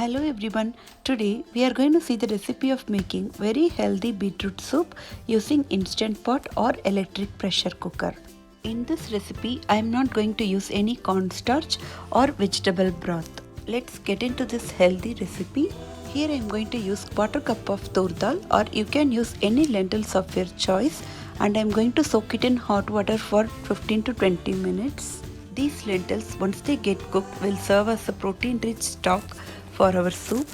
Hello everyone, today we are going to see the recipe of making very healthy beetroot soup using Instant Pot or electric pressure cooker. In this recipe, I am not going to use any cornstarch or vegetable broth. Let's get into this healthy recipe. Here I am going to use 1/4 cup of tur dal, or you can use any lentils of your choice, and I am going to soak it in hot water for 15 to 20 minutes. These lentils, once they get cooked, will serve as a protein-rich stock for our soup.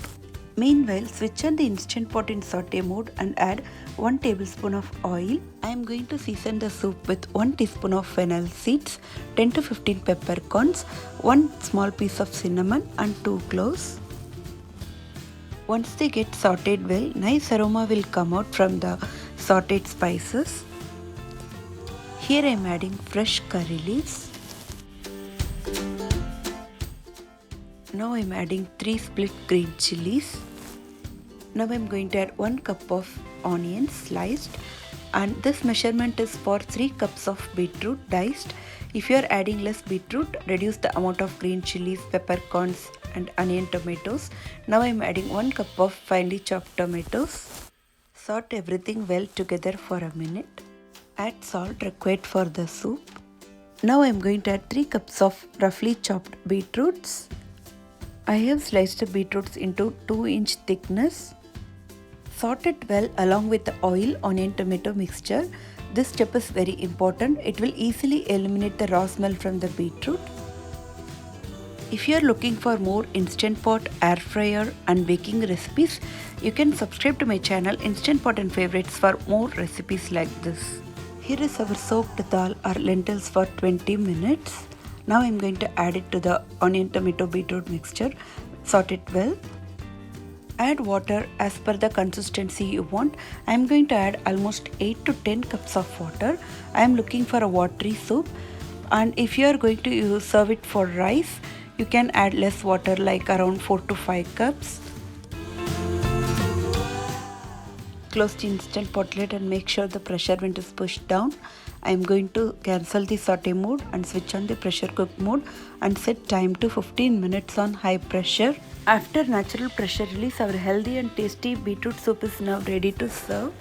Meanwhile, switch on the Instant Pot in saute mode and add 1 tablespoon of oil. I am going to season the soup with 1 teaspoon of fennel seeds, 10 to 15 peppercorns, 1 small piece of cinnamon and 2 cloves. Once they get sauteed well, nice aroma will come out from the sauteed spices. Here I am adding fresh curry leaves. Now I am adding 3 split green chilies. Now I am going to add 1 cup of onions sliced, and this measurement is for 3 cups of beetroot diced. If you are adding less beetroot, reduce the amount of green chilies, peppercorns and onion tomatoes. Now I am adding 1 cup of finely chopped tomatoes. Saute everything well together for a minute. Add salt required for the soup. Now I am going to add 3 cups of roughly chopped beetroots. I have sliced the beetroots into 2-inch thickness. Saute it well along with the oil, onion, tomato mixture. This step is very important. It will easily eliminate the raw smell from the beetroot. If you are looking for more Instant Pot, air fryer and baking recipes, you can subscribe to my channel Instant Pot and Favorites for more recipes like this. Here is our soaked dal or lentils for 20 minutes. Now I am going to add it to the onion, tomato, beetroot mixture. Saute it well. Add water as per the consistency you want. I am going to add almost 8 to 10 cups of water. I am looking for a watery soup, and if you are going to serve it for rice, you can add less water, like around 4 to 5 cups. Close the Instant Pot lid and make sure the pressure vent is pushed down. I am going to cancel the saute mode and switch on the pressure cook mode and set time to 15 minutes on high pressure. After natural pressure release, our healthy and tasty beetroot soup is now ready to serve.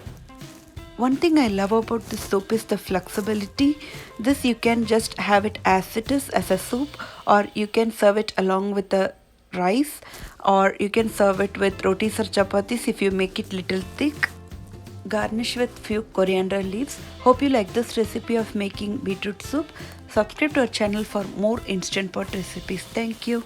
One thing I love about this soup is the flexibility. This you can just have it as it is as a soup, or you can serve it along with the rice, or you can serve it with rotis or chapatis if you make it little thick. Garnish with few coriander leaves. Hope you like this recipe of making beetroot soup. Subscribe to our channel for more Instant Pot recipes. Thank you.